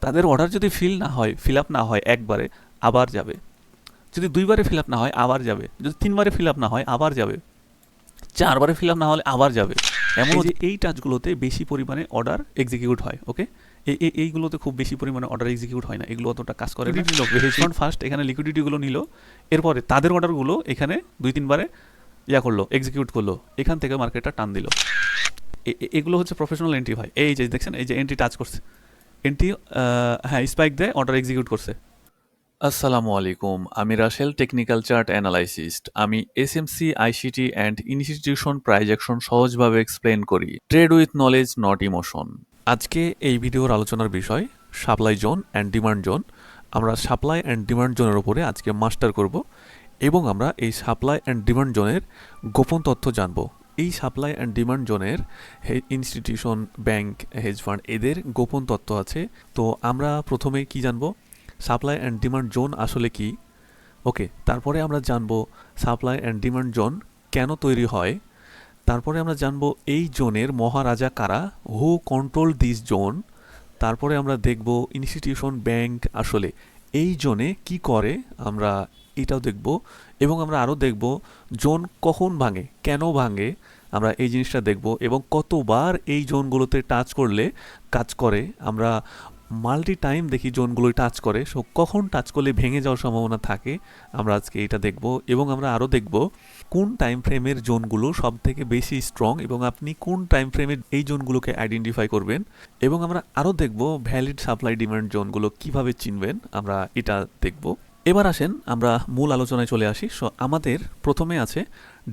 তাদের অর্ডার যদি fill up না হয় একবারে, আবার যাবে। যদি দুইবারে ফিল আপ না হয় আবার যাবে, যদি তিনবারে ফিল আপ না হয় আবার যাবে, চারবারে ফিল আপ না হলে আবার যাবে। এমন যে এই টাচগুলোতে বেশি পরিমাণে অর্ডার এক্সিকিউট হয়। ওকে, এইগুলোতে খুব বেশি পরিমাণে অর্ডার এক্সিকিউট হয় না, এগুলো অতটা কাজ করে না। ফার্স্ট এখানে লিকুইডিটিগুলো নিল, এরপরে তাদের অর্ডারগুলো এখানে দুই তিনবারে করলো, এক্সিকিউট করলো, এখান থেকে মার্কেটটা টান দিল। এগুলো হচ্ছে প্রফেশনাল এন্ট্রি ভাই। এই যে দেখছেন, এই যে এন্ট্রি টাচ করছে, এন্ট্রি হ্যাঁ স্পাইক দেয়, অর্ডার এক্সিকিউট করছে। আসসালামু আলাইকুম, আমি রাসেল, টেকনিক্যাল চার্ট অ্যানালাইসিস্ট। আমি SMC, ICT and institution prize action সহজভাবে এক্সপ্লেন করি। Trade with knowledge, not emotion. আজকে এই ভিডিওর আলোচনার বিষয় supply zone and demand zone. আমরা সাপ্লাই অ্যান্ড ডিমান্ড জোনের উপরে আজকে মাস্টার করব এবং আমরা এই সাপ্লাই অ্যান্ড ডিমান্ড জোনের গোপন তথ্য জানব। এই সাপ্লাই অ্যান্ড ডিমান্ড জোনের ইনস্টিটিউশন, ব্যাংক, হেজ ফান্ড এদের গোপন তথ্য আছে। তো আমরা প্রথমে কি জানবো, সাপ্লাই অ্যান্ড ডিমান্ড জোন আসলে কি। ওকে, তারপরে আমরা জানবো সাপ্লাই অ্যান্ড ডিমান্ড জোন কেন তৈরি হয়। তারপরে আমরা জানবো এই জোনের মহারাজা কারা, হু কন্ট্রোল দিস জোন। তারপরে আমরা দেখব ইনস্টিটিউশন, ব্যাংক আসলে এই জোনে কি করে, আমরা এটাও দেখব। এবং আমরা আরও দেখব জোন কখন ভাঙে, কেন ভাঙে, আমরা এই জিনিসটা দেখব। এবং কতবার এই জোনগুলোতে টাচ করলে কাজ করে, আমরা মাল্টি টাইম দেখি জোনগুলোই টাচ করে। সো কখন টাচ করলে ভেঙে যাওয়ার সম্ভাবনা থাকে, আমরা আজকে এটা দেখব। এবং আমরা আরও দেখব কোন টাইম ফ্রেমের জোনগুলো সব থেকে বেশি স্ট্রং এবং আপনি কোন টাইম ফ্রেমের এই জোনগুলোকে আইডেন্টিফাই করবেন। এবং আমরা আরও দেখব ভ্যালিড সাপ্লাই ডিমান্ড জোনগুলো কিভাবে চিনবেন, আমরা এটা দেখব। এবার আসেন আমরা মূল আলোচনায় চলে আসি। সো আমাদের প্রথমে আছে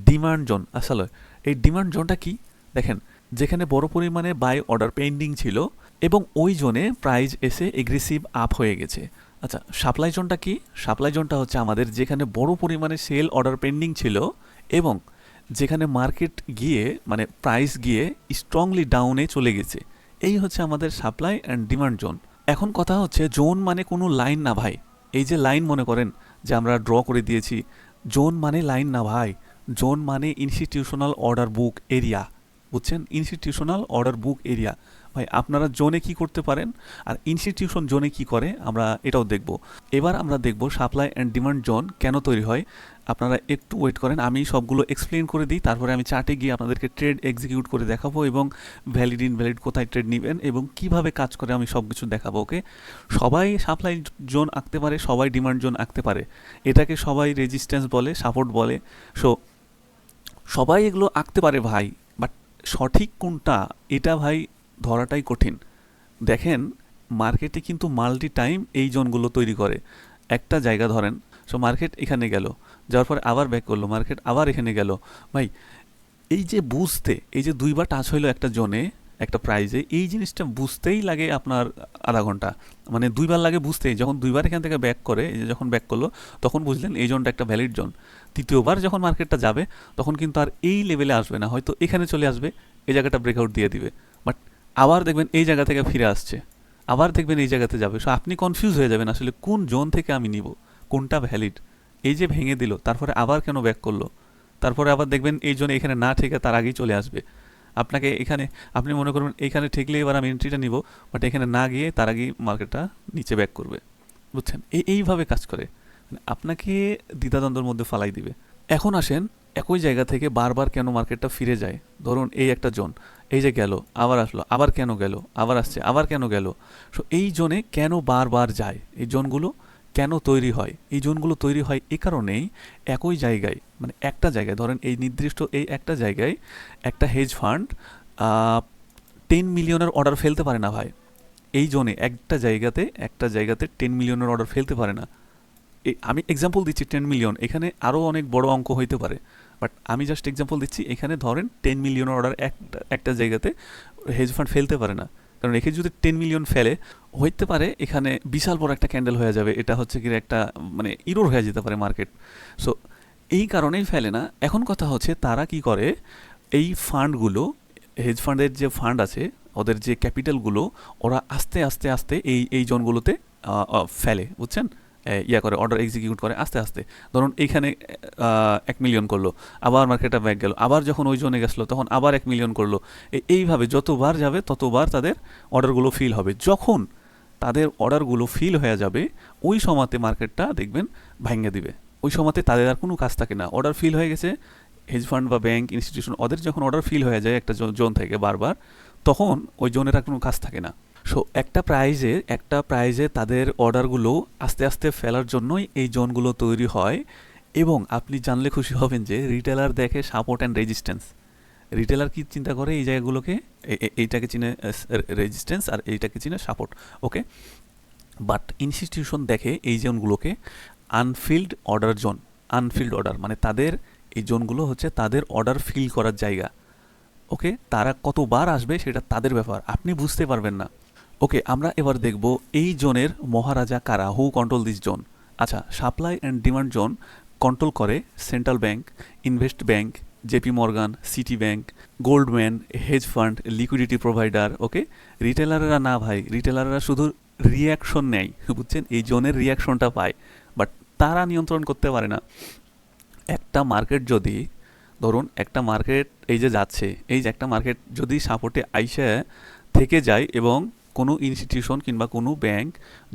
ডিমান্ড জোন। আসলে এই ডিমান্ড জোনটা কি, দেখেন, যেখানে বড় পরিমাণে বাই অর্ডার পেন্ডিং ছিল এবং ওই জোনে প্রাইস এসে এগ্রেসিভ আপ হয়ে গেছে। আচ্ছা, সাপ্লাই জোনটা কি? সাপ্লাই জোনটা হচ্ছে আমাদের যেখানে বড় পরিমাণে সেল অর্ডার পেন্ডিং ছিল এবং যেখানে মার্কেট গিয়ে মানে প্রাইস গিয়ে স্ট্রংলি ডাউনে চলে গেছে। এই হচ্ছে আমাদের সাপ্লাই অ্যান্ড ডিমান্ড জোন। এখন কথা হচ্ছে জোন মানে কোনো লাইন না ভাই। এই যে লাইন মনে করেন যে আমরা ড্র করে দিয়েছি, জোন মানে লাইন না ভাই। জোন মানে ইনস্টিটিউশনাল অর্ডার বুক এরিয়া, বুঝছেন? Institutional order book area. ভাই আপনারা জোনে কি করতে পারেন আর ইনস্টিটিউশন জোনে কি করে, আমরা এটাও দেখব। এবার আমরা দেখব সাপ্লাই অ্যান্ড ডিমান্ড জোন কেন তৈরি হয়। আপনারা একটু ওয়েট করেন, আমি সবগুলো এক্সপ্লেন করে দিই, তারপরে আমি চার্টে গিয়ে আপনাদেরকে ট্রেড এক্সিকিউট করে দেখাবো এবং ভ্যালিড ইনভ্যালিড কোথায় ট্রেড নেবেন এবং কিভাবে কাজ করে আমি সব কিছু দেখাবো। ওকে, সবাই সাপ্লাই জোন আঁকতে পারে, সবাই ডিমান্ড জোন আঁকতে পারে, এটাকে সবাই রেজিস্ট্যান্স বলে, সাপোর্ট বলে। সো সবাই এগুলো আঁকতে পারে ভাই, বাট সঠিক কোনটা এটা ভাই ধরাটাই কঠিন। দেখেন মার্কেটে কিন্তু মাল্টি টাইম এই জোনগুলো তৈরি করে। একটা জায়গা ধরেন, সো মার্কেট এখানে গেল, যাওয়ার পরে আবার ব্যাক করলো, মার্কেট আবার এখানে গেল। ভাই এই যে বুঝতে, এই যে দুইবার টাচ হইলো একটা জোনে একটা প্রাইজে, এই জিনিসটা বুঝতেই লাগে আপনার আধা ঘন্টা, মানে দুইবার লাগে বুঝতেই। যখন দুইবার এখান থেকে ব্যাক করে, এই যে যখন ব্যাক করলো তখন বুঝলেন এই জোনটা একটা ভ্যালিড জোন। তৃতীয়বার যখন মার্কেটটা যাবে তখন কিন্তু আর এই লেভেলে আসবে না, হয়তো এখানে চলে আসবে, এই জায়গাটা ব্রেকআউট দিয়ে দিবে, বাট আবার দেখবেন এই জায়গা থেকে ফিরে আসছে, আবার দেখবেন এই জায়গাতে যাবে। সো আপনি কনফিউজ হয়ে যাবেন আসলে কোন জোন থেকে আমি নিব, কোনটা ভ্যালিড। এই যে ভেঙে দিল, তারপরে আবার কেন ব্যাক করলো, তারপরে আবার দেখবেন এই জন্য এখানে না ঠেকে তার আগেই চলে আসবে। আপনাকে এখানে, আপনি মনে করবেন এইখানে ঠেকলে এবার আমি এন্ট্রিটা নিব, বাট এখানে না গিয়ে তার আগেই মার্কেটটা নিচে ব্যাক করবে, বুঝছেন? এইভাবে কাজ করে, মানে আপনাকে দ্বিধাদ্বন্দ্বের মধ্যে ফালাই দিবে। এখন আসেন একই জায়গা থেকে বারবার কেন মার্কেটটা ফিরে যায়। ধরুন এই একটা জোন, এই যে গেল, আবার আসলো, আবার কেন গেল, আবার আসছে, আবার কেন গেল। সো এই জোনে কেন বারবার যায়, এই জোনগুলো কেন তৈরি হয়? এই জোনগুলো তৈরি হয় এই কারণেই, একই জায়গায় মানে একটা জায়গায় ধরেন এই নির্দিষ্ট এই একটা জায়গায় একটা হেজ ফান্ড 10 মিলিয়নের অর্ডার ফেলতে পারে না ভাই। এই জোনে একটা জায়গাতে 10 মিলিয়নের অর্ডার ফেলতে পারে না। আমি এক্সাম্পল দিচ্ছি 10 মিলিয়ন, এখানে আরও অনেক বড় অঙ্ক হইতে পারে, বাট আমি জাস্ট এক্সাম্পল দিচ্ছি। এখানে ধরেন 10 মিলিয়নের অর্ডার একটা জায়গাতে হেজ ফান্ড ফেলতে পারে না, কারণ এখানে যদি 10 মিলিয়ন ফেলে হইতে পারে এখানে বিশাল বড় একটা ক্যান্ডেল হয়ে যাবে, এটা হচ্ছে কি একটা মানে ইরোর হয়ে যেতে পারে মার্কেট। সো এই কারণেই ফেলে না। এখন কথা হচ্ছে তারা কি করে, এই ফান্ডগুলো, হেজ ফান্ডের যে ফান্ড আছে ওদের যে ক্যাপিটালগুলো, ওরা আস্তে আস্তে আস্তে এই জোনগুলোতে ফেলে, বুঝছেন? করে অর্ডার এক্সিকিউট করে আস্তে আস্তে। ধরুন এইখানে 1 মিলিয়ন করলো, আবার মার্কেটটা ব্যাক গেল, আবার যখন ওই জোনে গেছিলো তখন আবার 1 মিলিয়ন করলো। এইভাবে যতবার যাবে ততবার তাদের অর্ডারগুলো ফিল হবে। যখন তাদের অর্ডারগুলো ফিল হয়ে যাবে, ওই সময়তে মার্কেটটা দেখবেন ভাঙে দিবে। ওই সময়তে তাদের আর কোনো কাজ থাকে না, অর্ডার ফিল হয়ে গেছে। হেজ ফান্ড বা ব্যাংক ইনস্টিটিউশন ওদের যখন অর্ডার ফিল হয়ে যায় একটা জোন থেকে বারবার, তখন ওই জোনের আর কোনো কাজ থাকে না। সো একটা প্রাইজে তাদের অর্ডারগুলো আস্তে আস্তে ফেলার জন্যই এই জোনগুলো তৈরি হয়। এবং আপনি জানলে খুশি হবেন যে রিটেলার দেখে সাপোর্ট অ্যান্ড রেজিস্ট্যান্স। রিটেলার কি চিন্তা করে এই জায়গাগুলোকে, এইটাকে চিনে রেজিস্ট্যান্স আর এইটাকে চিনে সাপোর্ট, ওকে। বাট ইনস্টিটিউশন দেখে এই জোনগুলোকে unfilled order zone. Unfilled order মানে তাদের এই জোনগুলো হচ্ছে তাদের অর্ডার ফিল করার জায়গা, ওকে। তারা কতবার আসবে সেটা তাদের ব্যাপার, আপনি বুঝতে পারবেন না, ওকে। আমরা এবার দেখব এই জোনের মহারাজা কারা, হু কন্ট্রোল দিস জোন। আচ্ছা, supply and demand zone control করে central bank, invest bank, JP Morgan, Citi bank, Goldman, hedge fund, liquidity provider, okay. রিটেলাররা না ভাই, রিটেলাররা শুধু রিয়াকশন নেয়, বুঝছেন, এই জোনের রিয়াকশনটা পায়, বাট তারা নিয়ন্ত্রণ করতে পারে না। একটা মার্কেট যদি ধরুন একটা মার্কেট এই যে যাচ্ছে, এই যে একটা মার্কেট যদি সাপোর্টে আইসা থেকে যায় এবং কোনো ইনস্টিটিউশন কিংবা কোনো ব্যাংক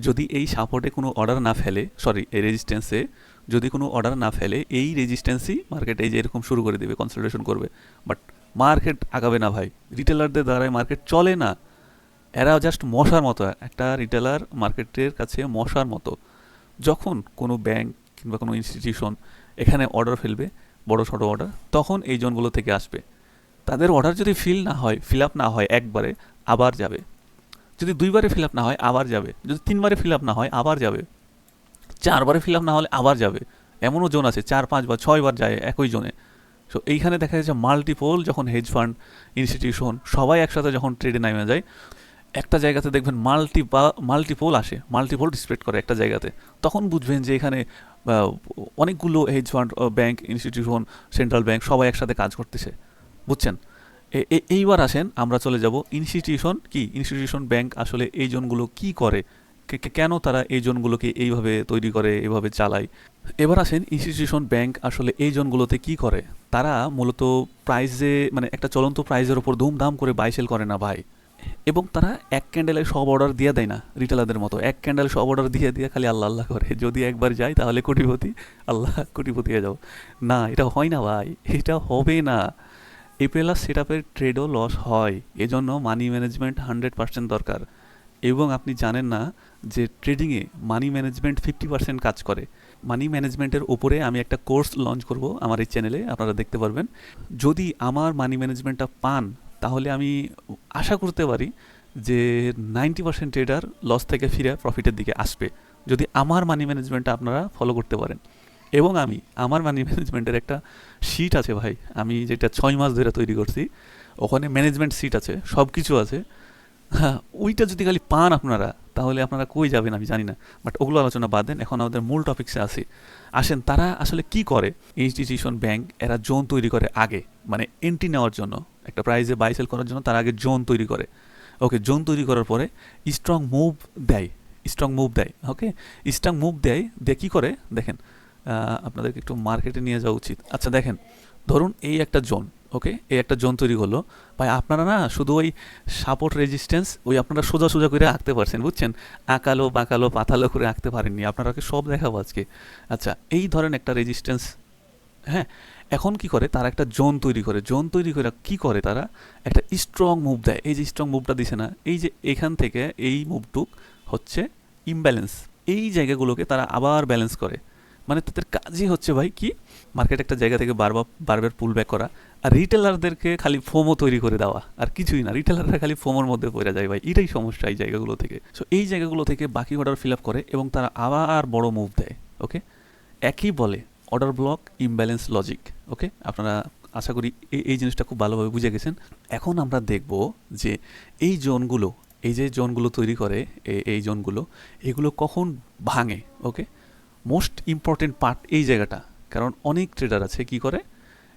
যদি এই সাপোর্টে কোনো অর্ডার না ফেলে, সরি এই রেজিস্ট্যান্সে যদি কোনো অর্ডার না ফেলে, এই রেজিস্ট্যান্সই মার্কেট এই যে এরকম শুরু করে দেবে, কনসলিডেশন করবে, বাট মার্কেট আগাবে না ভাই। রিটেলারদের দ্বারাই মার্কেট চলে না, এরা জাস্ট মশার মতো। একটা রিটেলার মার্কেটের কাছে মশার মতো। যখন কোনো ব্যাংক কিংবা কোনো ইনস্টিটিউশন এখানে অর্ডার ফেলবে, বড় ছোট অর্ডার, তখন এই জোনগুলো থেকে আসবে। তাদের অর্ডার যদি ফিল আপ না হয় একবারে, আবার যাবে। যদি দুইবারে ফিল আপ না হয় আবার যাবে, যদি তিনবারে ফিল আপ না হয় আবার যাবে, চারবারে ফিল আপ না হলে আবার যাবে। এমনও জোন আছে 4, 5 বা 6 বার যায় একই জোনে। সো এইখানে দেখা যাচ্ছে মাল্টিপল, যখন হেজ ফান্ড ইনস্টিটিউশন সবাই একসাথে যখন ট্রেডে নেমে যায়, একটা জায়গাতে দেখবেন মাল্টিপল আসে, মাল্টিপল ডিসপ্লেট করে একটা জায়গাতে, তখন বুঝবেন যে এখানে অনেকগুলো hedge fund, bank, institution, central bank সবাই একসাথে কাজ করতেছে, বুঝছেন। এইবার আসেন আমরা চলে যাব ইনস্টিটিউশন ব্যাংক আসলে এই জোনগুলো কি করে, কেন তারা এই জোনগুলোকে এইভাবে তৈরি করে, এইভাবে চালায়। এবার আসেন ইনস্টিটিউশন ব্যাংক আসলে এই জোনগুলোতে কি করে। তারা মূলত প্রাইজে, মানে একটা চলন্ত প্রাইজের ওপর ধুমধাম করে বাই সেল করে না ভাই। এবং তারা এক ক্যান্ডেলে সব অর্ডার দিয়ে দেয় না রিটেলারদের মতো, এক ক্যান্ডেল সব অর্ডার দিয়ে দিয়ে খালি আল্লাহ আল্লাহ করে, যদি একবার যায় তাহলে কোটিপতি, আল্লাহ কোটিপতি হয়ে যাও। না, এটা হয় না ভাই, এটা হবে না। এপ্রিলাস সেট আপের ট্রেডও লস হয়, এজন্য মানি ম্যানেজমেন্ট 100% দরকার। এবং আপনি জানেন না যে ট্রেডিংয়ে মানি ম্যানেজমেন্ট 50% কাজ করে। মানি ম্যানেজমেন্টের ওপরে আমি একটা কোর্স লঞ্চ করব আমার এই চ্যানেলে, আপনারা দেখতে পারবেন। যদি আমার মানি ম্যানেজমেন্টটা পান, তাহলে আমি আশা করতে পারি যে 90% ট্রেডার লস থেকে ফিরে প্রফিটের দিকে আসবে, যদি আমার মানি ম্যানেজমেন্টটা আপনারা ফলো করতে পারেন। এবং আমার মানি ম্যানেজমেন্টের একটা শিট আছে ভাই, আমি যেটা 6 মাস ধরে তৈরি করছি, ওখানে ম্যানেজমেন্ট শিট আছে, সব কিছু আছে। হ্যাঁ, ওইটা যদি খালি পান আপনারা, তাহলে আপনারা কই যাবেন আমি জানি না, বাট ওগুলো আলোচনা বাদ দেন, এখন আমাদের মূল টপিক্সে আসেন। তারা আসলে কি করে। ইনস্টিটিউশন ব্যাংক এরা জোন তৈরি করে আগে, মানে এন্ট্রি নেওয়ার জন্য, একটা প্রাইজে বাই সেল করার জন্য তারা আগে জোন তৈরি করে, ওকে। জোন তৈরি করার পরে স্ট্রং মুভ দেয়, ওকে। স্ট্রং মুভ দেয় দিয়ে কী করে দেখেন, আপনাদেরকে একটু মার্কেটে নিয়ে যাওয়া উচিত। আচ্ছা দেখেন, ধরুন এই একটা জোন, ওকে, এই একটা জোন তৈরি হলো ভাই। আপনারা না শুধু ওই সাপোর্ট রেজিস্ট্যান্স ওই আপনারা সোজা সোজা করে আঁকতে পারছেন, বুঝছেন, আঁকালো বাঁকালো পাতালো করে আঁকতে পারেননি, আপনারাকে সব দেখাবো আজকে। আচ্ছা, এই ধরেন একটা রেজিস্ট্যান্স, হ্যাঁ। এখন কি করে তারা একটা জোন তৈরি করে, কি করে তারা একটা স্ট্রং মুভ দেয়। এই যে স্ট্রং মুভটা দিছে না, এই যে এখান থেকে এই মুভটুক হচ্ছে ইমব্যালেন্স, এই জায়গাগুলোকে তারা আবার ব্যালেন্স করে। মানে তাদের কাজই হচ্ছে ভাই কি, মার্কেট একটা জায়গা থেকে বারবার পুল ব্যাক করা, আর রিটেলারদেরকে খালি ফোমো তৈরি করে দেওয়া, আর কিছুই না। রিটেলাররা খালি ফোমোর মধ্যে পড়ে যায় ভাই, এটাই সমস্যা এই জায়গাগুলো থেকে। সো এই জায়গাগুলো থেকে বাকি অর্ডার ফিল আপ করে এবং তারা আবার বড় মুভ দেয়, ওকে। একই বলে অর্ডার ব্লক ইমব্যালেন্স লজিক, ওকে। আপনারা আশা করি এই জিনিসটা খুব ভালোভাবে বুঝে গেছেন। এখন আমরা দেখব যে এই জোনগুলো তৈরি করে, এই জোনগুলো এগুলো কখন ভাঙে, ওকে। মোস্ট ইম্পর্টেন্ট পার্ট এই জায়গাটা, কারণ অনেক ট্রেডার আছে কি করে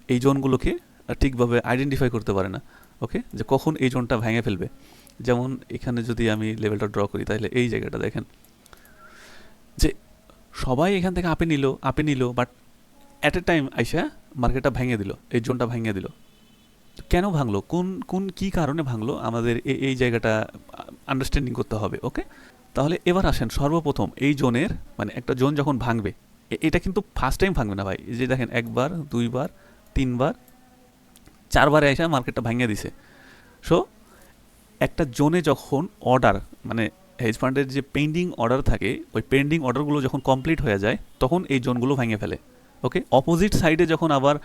এই জোনগুলোকে ঠিকভাবে আইডেন্টিফাই করতে পারে না, ওকে, যে কখন এই জোনটা ভেঙে ফেলবে। যেমন এখানে যদি আমি লেভেলটা ড্র করি, তাহলে এই জায়গাটা দেখেন যে সবাই এখান থেকে আপে নিল, বাট অ্যাট এ টাইম আইসা মার্কেটটা ভেঙে দিল, এই জোনটা ভেঙে দিল। কেন ভাঙলো, কোন কী কারণে ভাঙলো, আমাদের এই জায়গাটা আন্ডারস্ট্যান্ডিং করতে হবে, ওকে। তাহলে এবার আসেন সর্বপ্রথম এই জোনের মানে একটা জোন যখন ভাঙবে, এটা কিন্তু ফার্স্ট টাইম ভাঙবে না ভাই। এই যে দেখেন একবার, দুইবার, তিনবার, চারবারে এসে মার্কেটটা ভাঙিয়ে দিছে। সো একটা জোনে যখন অর্ডার মানে হেজ ফান্ডের যে পেন্ডিং অর্ডার থাকে, ওই পেন্ডিং অর্ডারগুলো যখন কমপ্লিট হয়ে যায় তখন এই জোনগুলো ভেঙে ফেলে। ওকে, অপোজিট সাইডে যখন আবার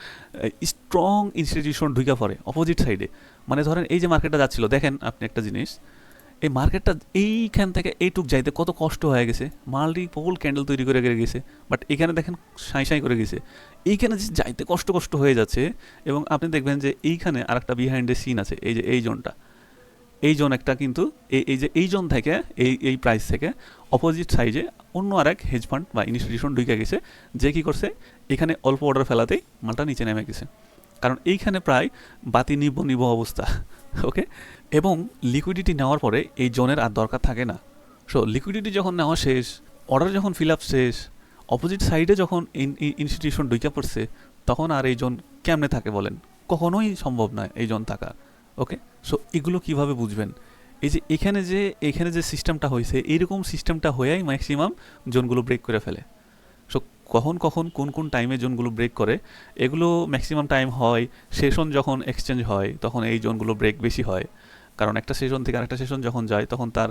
স্ট্রং ইনস্টিটিউশন ঢুকে পড়ে অপোজিট সাইডে, মানে ধরেন এই যে মার্কেটটা যাচ্ছিল, দেখেন আপনি একটা জিনিস, এই মার্কেটটা এইখান থেকে এইটুক যাইতে কত কষ্ট হয়ে গেছে, মাল্টিপল ক্যান্ডেল তৈরি করে গেছে, বাট এখানে দেখেন সাঁই সাঁই করে গেছে। এইখানে যে যাইতে কষ্ট কষ্ট হয়ে যাচ্ছে, এবং আপনি দেখবেন যে এইখানে আর একটা বিহাইন্ড দ্য সিন আছে, এই যে এই জোনটা, এই জোন একটা কিন্তু এই যে এই জোন থেকে এই প্রাইস থেকে অপোজিট সাইডে অন্য আর এক হেজ ফান্ড বা ইনস্টিটিউশন ঢুকে গেছে, যে কী করছে এখানে অল্প অর্ডার ফেলাতেই মালটা নিচে নেমে গেছে, কারণ এইখানে প্রায় বাতি নিব নিব অবস্থা। ওকে, এবং লিকুইডিটি নেওয়ার পরে এই জোনের আর দরকার থাকে না। সো লিকুইডিটি যখন নেওয়া শেষ, অর্ডার যখন ফিল আপ শেষ, অপোজিট সাইডে যখন ইনস্টিটিউশন ঢুকে পড়ছে, তখন আর এই জোন কেমনে থাকে বলেন? কখনোই সম্ভব নয় এই জোন থাকা। ওকে, সো এগুলো কিভাবে বুঝবেন? এই যে এখানে যে সিস্টেমটা হয়েছে, এইরকম সিস্টেমটা হয়েই ম্যাক্সিমাম জোনগুলো ব্রেক করে ফেলে। সো কখন কখন কোন কোন টাইমে জোনগুলো ব্রেক করে, এগুলো ম্যাক্সিমাম টাইম হয় সেশন যখন এক্সচেঞ্জ হয়, তখন এই জোনগুলো ব্রেক বেশি হয়। কারণ একটা সেশন থেকে আরেকটা সেশন যখন যায়, তখন তার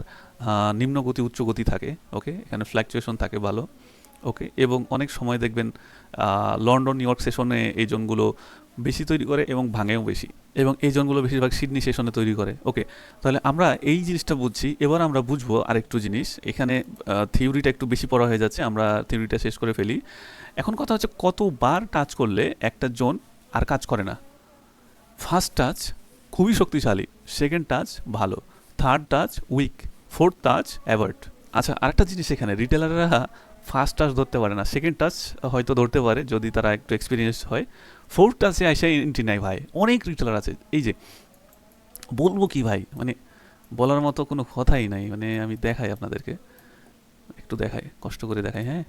নিম্ন গতি উচ্চ গতি থাকে। ওকে, এখানে ফ্ল্যাকচুয়েশন থাকে ভালো। ওকে, এবং অনেক সময় দেখবেন লন্ডন নিউ ইয়র্ক সেশনে এই জোনগুলো বেশি তৈরি করে এবং ভাঙেও বেশি, এবং এই জোনগুলো বেশিরভাগ সিডনি সেশনে তৈরি করে। ওকে, তাহলে আমরা এই জিনিসটা বুঝছি, এবার আমরা বুঝবো আরেকটু জিনিস। এখানে থিওরিটা একটু বেশি পড়া হয়ে যাচ্ছে, আমরা থিওরিটা শেষ করে ফেলি। এখন কথা হচ্ছে কতবার টাচ করলে একটা জোন আর কাজ করে না। ফার্স্ট টাচ খুবই শক্তিশালী, সেকেন্ড টাচ ভালো, third touch weak, fourth touch avert. আচ্ছা, আরেকটা জিনিস, এখানে রিটেলাররা ফার্স্ট টাচ ধরতে পারে না, সেকেন্ড টাচ হয়তো ধরতে পারে যদি তারা একটু এক্সপিরিয়েন্স হয়। ফোর্থ টাচে এসে এন্ট্রি নেয় ভাই, অনেক রিটেলার আছে। এই যে বলবো কি ভাই, মানে বলার মতো কোনো কথাই নাই। মানে আমি দেখাই আপনাদেরকে, একটু দেখাই, কষ্ট করে দেখাই। হ্যাঁ,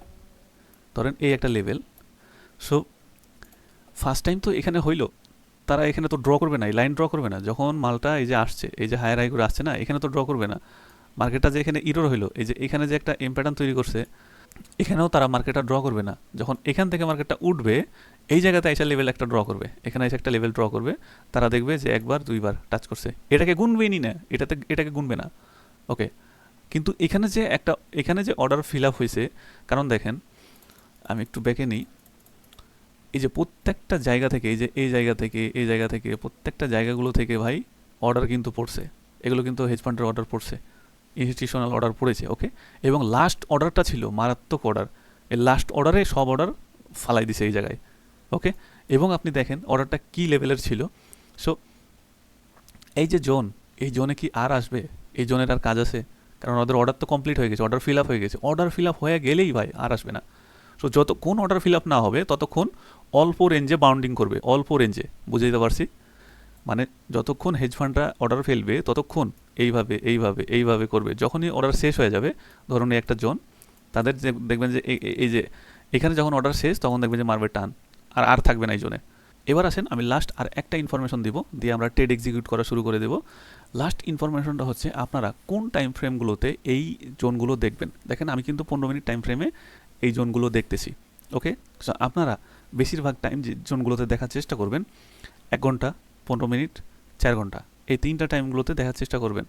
ধরেন এই একটা লেভেল। সো ফার্স্ট টাইম তো এখানে হইলো, তারা এখানে তো ড্র করবে না, এই লাইন ড্র করবে না। যখন মালটা এই যে আসছে, এই যে হায়ার হাই করে আসছে না, এখানে তো ড্র করবে না। মার্কেটটা যে এখানে ইরোর হইলো, এই যে এখানে যে একটা এম প্যাটার্ন তৈরি করছে, এখানেও তারা মার্কেটটা ড্র করবে না। যখন এখান থেকে মার্কেটটা উঠবে, এই জায়গাতে এসে লেভেল একটা ড্র করবে, এখানে এসে একটা লেভেল ড্র করবে, তারা দেখবে যে একবার দুইবার টাচ করছে, এটাকে গুনবেই নি না, এটাকে গুনবে না। ওকে, কিন্তু এখানে যে অর্ডার ফিল আপ হয়েছে, কারণ দেখেন আমি একটু ব্যাকে নিই, এই যে প্রত্যেকটা জায়গা থেকে, এই যে এই জায়গা থেকে প্রত্যেকটা জায়গাগুলো থেকে ভাই অর্ডার কিন্তু পড়ছে, এগুলো কিন্তু হেজ ফান্ডের অর্ডার পড়ছে, ইনস্টিটিউশনাল অর্ডার পড়েছে। ওকে, এবং লাস্ট অর্ডারটা ছিল মারাত্মক অর্ডার, এই লাস্ট অর্ডারে সব অর্ডার ফালাই দিছে এই জায়গায়। ওকে, এবং আপনি দেখেন অর্ডারটা কী লেভেলের ছিল। সো এই যে জোন, এই জোনে কি আর আসবে? এই জোনের আর কাজ আছে? কারণ ওদের অর্ডার তো কমপ্লিট হয়ে গেছে, অর্ডার ফিল আপ হয়ে গেছে, অর্ডার ফিল আপ হয়ে গেলেই ভাই আর আসবে না। সো যতক্ষণ অর্ডার ফিল আপ না হবে ততক্ষণ অল্প রেঞ্জে বাউন্ডিং করবে, অল্প রেঞ্জে, বুঝে দিতে পারছি? মানে যতক্ষণ হেজ ফান্ডরা অর্ডার ফেলবে ততক্ষণ এইভাবে এইভাবে এইভাবে করবে। যখনই অর্ডার শেষ হয়ে যাবে, ধরুন এই একটা জোন, তাদের যে দেখবেন যে এই যে এখানে যখন অর্ডার শেষ, তখন দেখবেন যে মারবে টান, আর আর থাকবে না এই জোনে। এবার আসেন আমি লাস্ট আর একটা ইনফরমেশন দিব, দিয়ে আমরা ট্রেড এক্সিকিউট করা শুরু করে দেব। লাস্ট ইনফরমেশনটা হচ্ছে আপনারা কোন টাইম ফ্রেমগুলোতে এই জোনগুলো দেখবেন। দেখেন আমি কিন্তু 15 মিনিট টাইম ফ্রেমে এই জোনগুলো দেখতেছি। ওকে, সো আপনারা বেশিরভাগ টাইম যে জোনগুলোতে দেখার চেষ্টা করবেন 1 ঘন্টা, 15 মিনিট, 4 ঘন্টা, এই তিনটা টাইমগুলোতে দেখার চেষ্টা করবেন।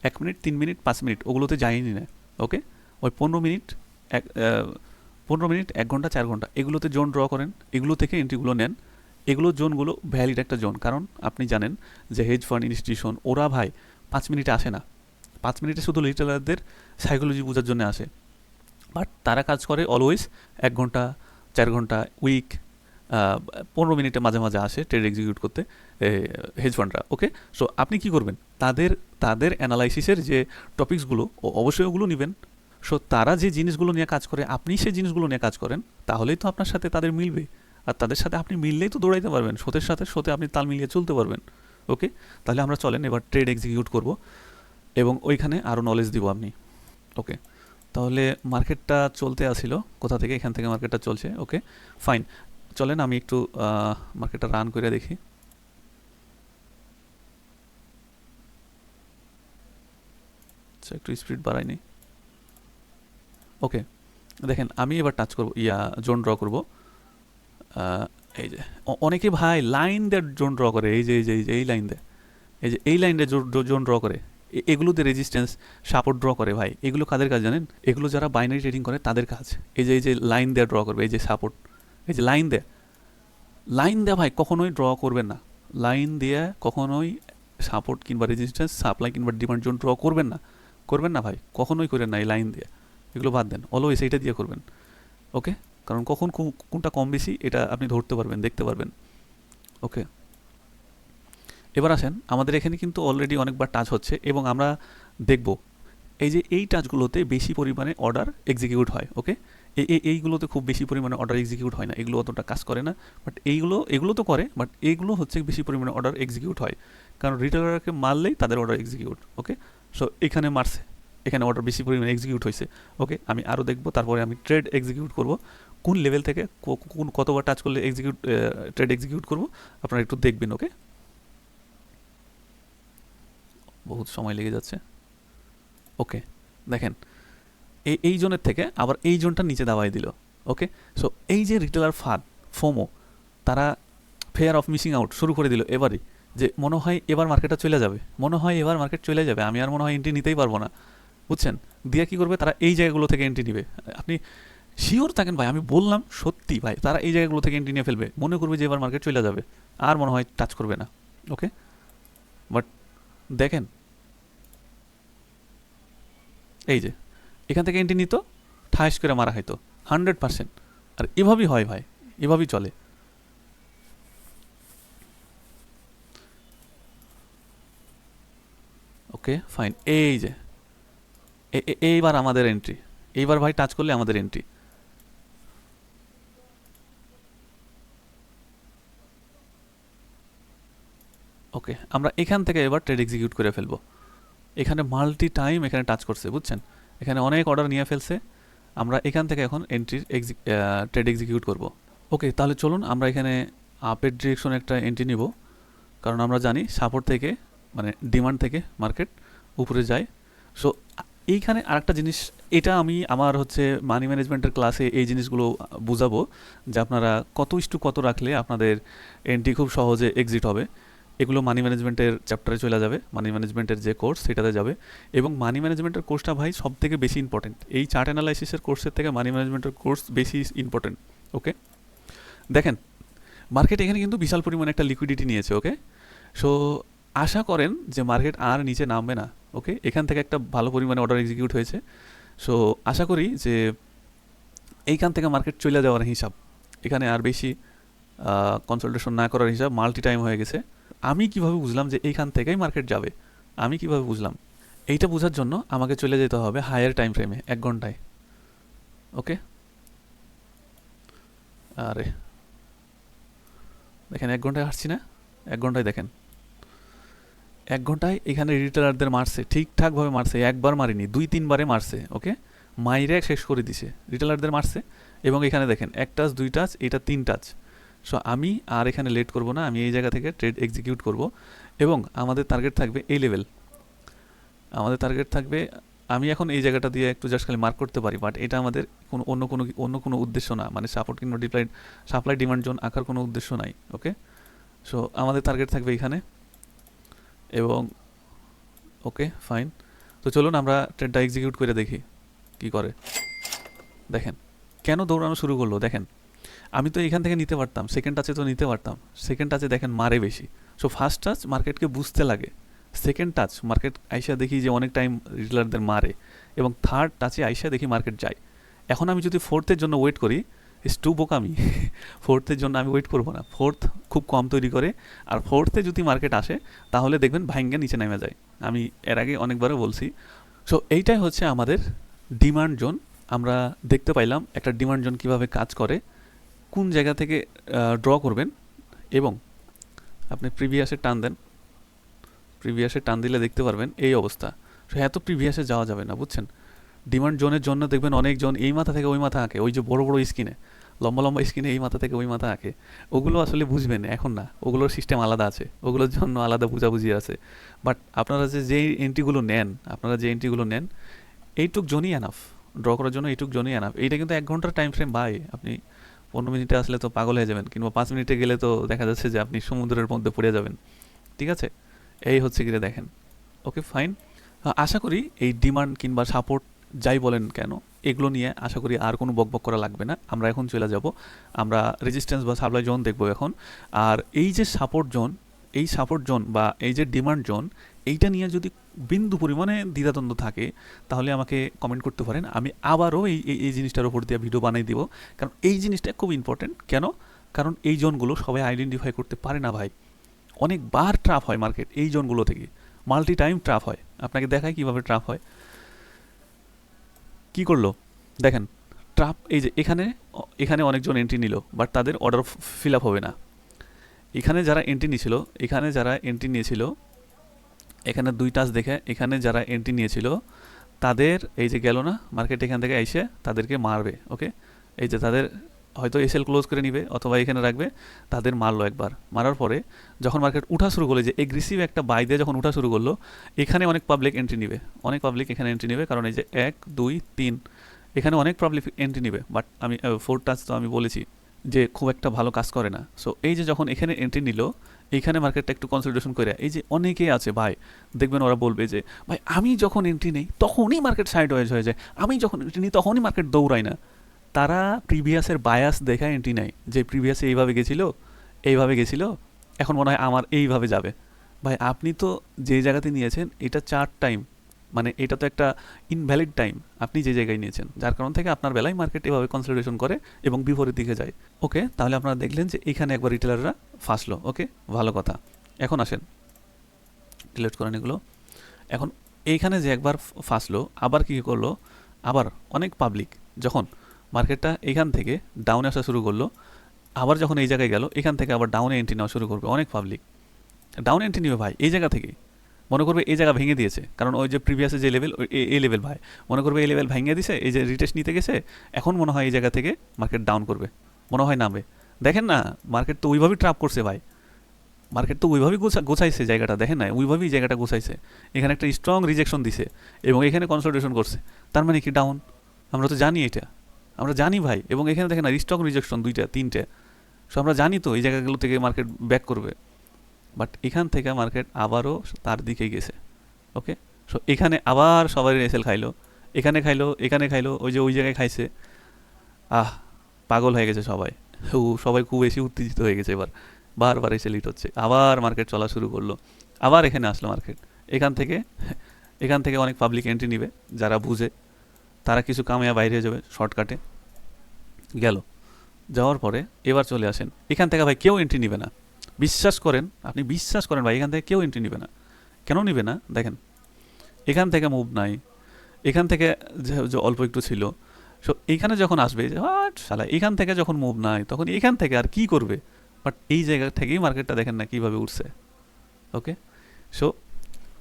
1 মিনিট, 3 মিনিট, 5 মিনিট ওগুলোতে যায়নি না। ওকে, ওই 15 মিনিট, 15 মিনিট, 1 ঘন্টা, 4 ঘন্টা এগুলোতে জোন ড্র করেন, এগুলো থেকে এন্ট্রিগুলো নেন। এগুলো জোনগুলো ভ্যালিড একটা জোন, কারণ আপনি জানেন যে হেজ ফান্ড ইনস্টিটিউশন ওরা ভাই 5 মিনিটে আসে না, 5 মিনিটে শুধু রিটেলারদের সাইকোলজি বোঝার জন্য আসে, বাট তারা কাজ করে অলওয়েজ 1 ঘন্টা, 4 ঘন্টা, উইক, 15 মিনিটে মাঝে মাঝে আসে ট্রেড এক্সিকিউট করতে হেজ ফান্ডরা। ওকে, সো আপনি কি করবেন, তাদের অ্যানালাইসিসের যে টপিকসগুলো অবশ্যই ওগুলো নেবেন। সো তারা যে জিনিসগুলো নিয়ে কাজ করে, আপনি সেই জিনিসগুলো নিয়ে কাজ করেন, তাহলেই তো আপনার সাথে তাদের মিলবে, আর তাদের সাথে আপনি মিললেই তো দৌড়াইতে পারবেন, স্রোতের সাথে আপনি তাল মিলিয়ে চলতে পারবেন। ওকে, তাহলে আমরা চলেন এবার ট্রেড এক্সিকিউট করব, এবং ওইখানে আরও নলেজ দিব আপনি। ওকে, তাহলে মার্কেটটা চলতে আসিল কোথা থেকে, এখান থেকে মার্কেটটা চলছে। ওকে ফাইন, চলেন আমি একটু মার্কেটটা রান করে দেখি। আচ্ছা, একটু স্পিড বাড়াই নি। ওকে, দেখেন আমি এবার টাচ করব, জোন ড্র করব। এই যে অনেকে ভাই লাইন দিয়ে জোন ড্র করে, এই যে এই লাইন দিয়ে, এই যে এই লাইন দিয়ে জোন ড্র করে, এগুলোতে রেজিস্ট্যান্স সাপোর্ট ড্র করে ভাই। এগুলো কাদের কাজ জানেন? এগুলো যারা বাইনারি ট্রেডিং করে তাদের কাজ। এই যে লাইন দিয়ে ড্র করবে, এই যে সাপোর্ট, এই যে লাইন দিয়ে ভাই কখনোই ড্র করবেন না। লাইন দিয়ে কখনোই সাপোর্ট কিংবা রেজিস্ট্যান্স, সাপ্লাই কিংবা ডিমান্ড জোন ড্র করবেন না ভাই, কখনোই করেন না এই লাইন দিয়ে। এগুলো বাদ দেন, অলওয়েজ এইটা দিয়ে করবেন। ওকে, কারণ কখন কোনটা কম বেশি এটা আপনি ধরতে পারবেন, দেখতে পারবেন। ওকে, এবার আসেন, আমাদের এখানে কিন্তু অলরেডি অনেকবার টাচ হচ্ছে এবং আমরা দেখব এই যে এই টাচগুলোতে বেশি পরিমাণে অর্ডার এক্সিকিউট হয়। ওকে, এইগুলোতে খুব বেশি পরিমাণে অর্ডার এক্সিকিউট হয় না, এগুলো অতটা কাজ করে না। বাট এগুলো তো করে, বাট এইগুলো হচ্ছে বেশি পরিমাণে অর্ডার এক্সিকিউট হয়, কারণ রিটেলারকে মারলেই তাদের অর্ডার এক্সিকিউট। ওকে, সো এখানে মারছে, এখানে অর্ডার বেশি পরিমাণে এক্সিকিউট হয়েছে। ওকে, আমি আরও দেখব, তারপরে আমি ট্রেড এক্সিকিউট করব, কোন লেভেল থেকে কতবার টাচ করলে ট্রেড এক্সিকিউট করব আপনারা একটু দেখবেন। ওকে, বহুত সময় লেগে যাচ্ছে। ওকে, দেখেন এই জোনের থেকে আবার এই জোনটা নিচে দাবাই দিল। ওকে, সো এই যে রিটেলার ফোমো, তারা ফেয়ার অফ মিসিং আউট শুরু করে দিল এবারই, যে মনে হয় এবার মার্কেটটা চলে যাবে, মার্কেট চলে যাবে, আমি আর মনে হয় এন্ট্রি নিতেই পারবো না। বুঝছেন? দিয়া কি করবে তারা? এই জায়গাগুলো থেকে এন্ট্রি নিবে। আপনি শিওর থাকেন ভাই, আমি বললাম সত্যি ভাই, তারা এই জায়গাগুলো থেকে এন্ট্রি নিয়ে ফেলবে, মনে করবে যে এবার মার্কেট চলে যাবে, আর মনে হয় টাচ করবে না। ওকে, বাট দেখেন এই যে এখান থেকে এন্ট্রি নিত, ঠাস করে মারা হয়তো 100%। আর এভাবেই হয় ভাই, এভাবেই চলে। ওকে ফাইন, এই যে এইবার আমাদের এন্ট্রি, এইবার ভাই টাচ করলে আমাদের এন্ট্রি। ওকে, আমরা এখান থেকে এবার ট্রেড এক্সিকিউট করে ফেলবো। এখানে মাল্টি টাইম এখানে টাচ করছে, বুঝছেন? এখানে অনেক অর্ডার নিয়ে ফেলছে, আমরা এখান থেকে এখন ট্রেড এক্সিকিউট করব। ওকে, তাহলে চলুন আমরা এখানে আপের ডিরেকশনে একটা এন্ট্রি নিব, কারণ আমরা জানি সাপোর্ট থেকে মানে ডিমান্ড থেকে মার্কেট উপরে যায়। সো এইখানে আরেকটা জিনিস, এটা আমি আমার হচ্ছে মানি ম্যানেজমেন্টের ক্লাসে এই জিনিসগুলো বুঝাবো, যে আপনারা কত রাখলে আপনাদের এন্ট্রি খুব সহজে এক্সিট হবে। এগুলো মানি ম্যানেজমেন্টের চ্যাপ্টারে চলে যাবে, মানি ম্যানেজমেন্টের যে কোর্স সেটাতে যাবে। এবং মানি ম্যানেজমেন্টের কোর্সটা ভাই সব থেকে বেশি ইম্পর্টেন্ট, এই চার্ট অ্যানালাইসিসের কোর্সের থেকে মানি ম্যানেজমেন্টের কোর্স বেশি ইম্পর্টেন্ট। ওকে, দেখেন মার্কেট এখানে কিন্তু বিশাল পরিমাণে একটা লিকুইডিটি নিয়েছে। ওকে, সো আশা করেন যে মার্কেট আর নিচে নামবে না। ওকে, এখান থেকে একটা ভালো পরিমাণে অর্ডার এক্সিকিউট হয়েছে, সো আশা করি যে এইখান থেকে মার্কেট চলে যাওয়ার হিসাব, এখানে আর বেশি কনসালটেশন না করার হিসাব, মাল্টি টাইম হয়ে গেছে। আমি কিভাবে বুঝলাম যে এইখান থেকেই মার্কেট যাবে? আমি কিভাবে বুঝলাম? এইটা বোঝার জন্য আমাকে চলে যেতে হবে হায়ার টাইম ফ্রেমে, 1 ঘন্টায়। ওকে, আরে দেখেন 1 ঘন্টায় আসছি না, 1 ঘন্টায় দেখেন 1 ঘন্টায় এখানে রিটেলারদের মারছে, ঠিকঠাকভাবে মারছে, একবার মারিনি, 2-3 বারে মারছে। ওকে, মাইরে শেষ করে দিছে, রিটেলারদের মারছে। এবং এখানে দেখেন 1 টাচ 2 টাচ, এটা 3 টাচ। সো আমি আর এখানে লেট করব না, আমি এই জায়গা থেকে ট্রেড এক্সিকিউট করব। এবং আমাদের টার্গেট থাকবে এই লেভেল, আমাদের টার্গেট থাকবে, আমি এখন এই জায়গাটা দিয়ে একটু জাস্ট খালি মার্ক করতে পারি, বাট এটা আমাদের অন্য কোনো উদ্দেশ্য না, মানে সাপোর্ট কিংবা সাপ্লাই ডিমান্ড জোন আঁকার কোনো উদ্দেশ্য নাই। ওকে, সো আমাদের টার্গেট থাকবে এখানে। এবং ওকে ফাইন, তো চলুন আমরা ট্রেডটা এক্সিকিউট করে দেখি কি করে। দেখেন কেন দৌড়ানো শুরু করলো, দেখেন আমি তো এখান থেকে নিতে পারতাম, সেকেন্ড টাচে তো নিতে পারতাম, সেকেন্ড টাচে দেখেন মারে বেশি। সো ফার্স্ট টাচ মার্কেটকে বুঝতে লাগে, সেকেন্ড টাচ মার্কেট আইসা দেখি যে অনেক টাইম রিটেলারদের মারে, এবং থার্ড টাচে আইসা দেখি মার্কেট যায়। এখন আমি যদি ফোর্থের জন্য ওয়েট করি, ইস টু বোকামি। ফোর্থের জন্য আমি ওয়েট করবো না, ফোর্থ খুব কম তৈরি করে, আর ফোর্থে যদি মার্কেট আসে তাহলে দেখবেন ভাইঙ্গা নিচে নেমে যায়, আমি এর আগে অনেকবারও বলছি। সো এইটাই হচ্ছে আমাদের ডিমান্ড জোন। আমরা দেখতে পাইলাম একটা ডিমান্ড জোন কীভাবে কাজ করে, কোন জায়গা থেকে ড্র করবেন। এবং আপনি প্রিভিয়াসে টান দেন, প্রিভিয়াসে টান দিলে দেখতে পারবেন এই অবস্থা। সো এত প্রিভিয়াসে যাওয়া যাবে না, বুঝছেন? ডিমান্ড জোনের জন্য দেখবেন অনেকজন এই মাথা থেকে ওই মাথা আঁকে, ওই যে বড় বড় স্ক্রিনে, লম্বা লম্বা স্ক্রিনে এই মাথা থেকে ওই মাথা আঁকে, ওগুলো আসলে বুঝবেন এখন না, ওগুলোর সিস্টেম আলাদা আছে, ওগুলোর জন্য আলাদা বুঝাবুঝি আছে। বাট আপনারা যে এন্ট্রিগুলো নেন, এইটুক জোনই এনাফ, ড্র করার জন্য এইটুক জোনই এনাফ। এইটা কিন্তু 1 ঘন্টার টাইম ফ্রেম ভাই, আপনি 15 মিনিটে আসলে তো পাগল হয়ে যাবেন, কিংবা 5 মিনিটে গেলে তো দেখা যাচ্ছে যে আপনি সমুদ্রের মধ্যে পড়ে যাবেন। ঠিক আছে, এই হচ্ছে কি দেখেন। ওকে ফাইন, আশা করি এই ডিমান্ড কিংবা সাপোর্ট যাই বলেন কেন এগুলো নিয়ে আশা করি আর কোনো বকবক করা লাগবে না। আমরা এখন চলে যাব, আমরা রেজিস্ট্যান্স বা সাপ্লাই জোন দেখব এখন। আর এই যে সাপোর্ট জোন, এই সাপোর্ট জোন বা এই যে ডিমান্ড জোন, এইটা নিয়ে যদি বিন্দু পরিমাণে দ্বিধাদ্বন্দ্ব থাকে তাহলে আমাকে কমেন্ট করতে পারেন, আমি আবারও এই জিনিসটার উপর দিয়ে ভিডিও বানিয়ে দিব। কারণ এই জিনিসটা খুব ইম্পর্টেন্ট। কেন? কারণ এই জোনগুলো সবাই আইডেন্টিফাই করতে পারে না ভাই, অনেকবার ট্রাপ হয় মার্কেট এই জোনগুলো থেকে, মাল্টি টাইম ট্রাপ হয়। আপনাকে দেখায় কিভাবে ট্রাপ হয়। কি করলো দেখেন, ট্রাপ এই যে এখানে এখানে অনেকজন এন্ট্রি নিল, বাট তাদের অর্ডার ফিল আপ হবে না। এখানে যারা এন্ট্রি নিয়েছিল, এখানে যারা এন্ট্রি নিয়েছিল, এখানে 2 টাচ দেখে এখানে যারা এন্ট্রি নিয়েছিল তাদের এই যে গেল না মার্কেট, এখান থেকে এসে তাদেরকে মারবে। ওকে, এই যে তাদের হয়তো এসএল ক্লোজ করে নিবে অথবা এখানে রাখবে, তাদের মারলো একবার। মারার পরে যখন মার্কেট উঠা শুরু করলো, যে এগ্রেসিভ একটা বাই দিয়ে যখন উঠা শুরু করলো, এখানে অনেক পাবলিক এন্ট্রি নিবে, অনেক পাবলিক এখানে এন্ট্রি নিবে। কারণ এই যে 1 2 3 এখানে অনেক পাবলিক এন্ট্রি নিবে, বাট আমি 4 টাচ তো আমি বলেছি যে খুব একটা ভালো কাজ করে না। সো এই যে যখন এখানে এন্ট্রি নিল, এইখানে মার্কেটটা একটু কনসিডারেশন করে, এই যে অনেকেই আছে ভাই দেখবেন ওরা বলবে যে ভাই আমি যখন এন্ট্রি নেই তখনই মার্কেট সাইড ওয়েজ হয়ে যায়, আমি যখন এন্ট্রি নিই তখনই মার্কেট দৌড়ায় না। তারা প্রিভিয়াসের বায়াস দেখা এন্ট্রি নেয়, যে প্রিভিয়াসে এইভাবে গেছিলো, এইভাবে গেছিলো, এখন মনে হয় আমার এইভাবে যাবে। ভাই আপনি তো যে জায়গাতে নিয়েছেন এটা 4 টাইম, মানে এটা তো একটা ইনভ্যালিড টাইম আপনি যে জায়গায় নিয়েছেন, যার কারণ থেকে আপনার বেলায় মার্কেট এভাবে কনসলিডেশন করে এবং বিপরীত দিকে যায়। ওকে, তাহলে আপনারা দেখলেন যে এখানে একবার রিটেলাররা ফাঁসলো। ওকে, ভালো কথা। এখন আসেন ডিলিট করেন এগুলো। এখন এইখানে যে একবার ফাঁসলো, আবার কী করলো, আবার অনেক পাবলিক যখন মার্কেটটা এখান থেকে ডাউনে আসা শুরু করলো, আবার যখন এই জায়গায় গেল, এখান থেকে আবার ডাউনে এন্ট্রি নেওয়া শুরু করবে। অনেক পাবলিক ডাউনে এন্ট্রি নেবে ভাই এই জায়গা থেকে, মনে করবে এই জায়গা ভেঙে দিয়েছে, কারণ ওই যে প্রিভিয়াসে যে লেভেল, এই লেভেল ভাই মনে করবে এই লেভেল ভেঙে দিয়েছে, এই যে রিটেস্ট নিতে গেছে, এখন মনে হয় এই জায়গা থেকে মার্কেট ডাউন করবে, মনে হয় নামবে। দেখেন না, মার্কেট তো ওইভাবেই ট্রাপ করছে ভাই, মার্কেট তো ওইভাবেই গোছাইছে জায়গাটা, দেখেন না ওইভাবেই জায়গাটা গোছাইছে। এখানে একটা স্ট্রং রিজেকশন দিছে এবং এখানে কনসলটেশন করছে, তার মানে কি ডাউন? আমরা তো জানি এটা, আমরা জানি ভাই। এবং এখানে দেখেন না স্ট্রং রিজেকশন 2টা 3টে, সো আমরা জানি তো এই জায়গাগুলো থেকে মার্কেট ব্যাক করবে। বাট এখান থেকে মার্কেট আবারও তার দিকেই গেছে। ওকে, সো এখানে আবার সবাই এসএল খাইলো, এখানে খাইলো, এখানে খাইলো, ওই যে ওই জায়গায় খাইছে। পাগল হয়ে গেছে সবাই, সবাই খুব বেশি উত্তেজিত হয়ে গেছে। এবার বারবার এসে লিট হচ্ছে, আবার মার্কেট চলা শুরু করলো, আবার এখানে আসলো মার্কেট। এখান থেকে অনেক পাবলিক এন্ট্রি নিবে, যারা বুঝে তারা কিছু কামিয়া বাইরে হয়ে যাবে শর্টকাটে গেল। যাওয়ার পরে এবার চলে আসেন, এখান থেকে ভাই কেউ এন্ট্রি নিবে না, বিশ্বাস করেন, আপনি বিশ্বাস করেন ভাই, এখান থেকে কেউ এন্ট্রি নিবে না। কেন নিবে না দেখেন, এখান থেকে মুভ নাই, এখান থেকে যে অল্প একটু ছিল। সো এইখানে যখন আসবে যে শালা, এখান থেকে যখন মুভ নাই তখন এখান থেকে আর কি করবে, বাট এই জায়গা থেকেই মার্কেটটা দেখেন না কীভাবে উঠছে। ওকে, সো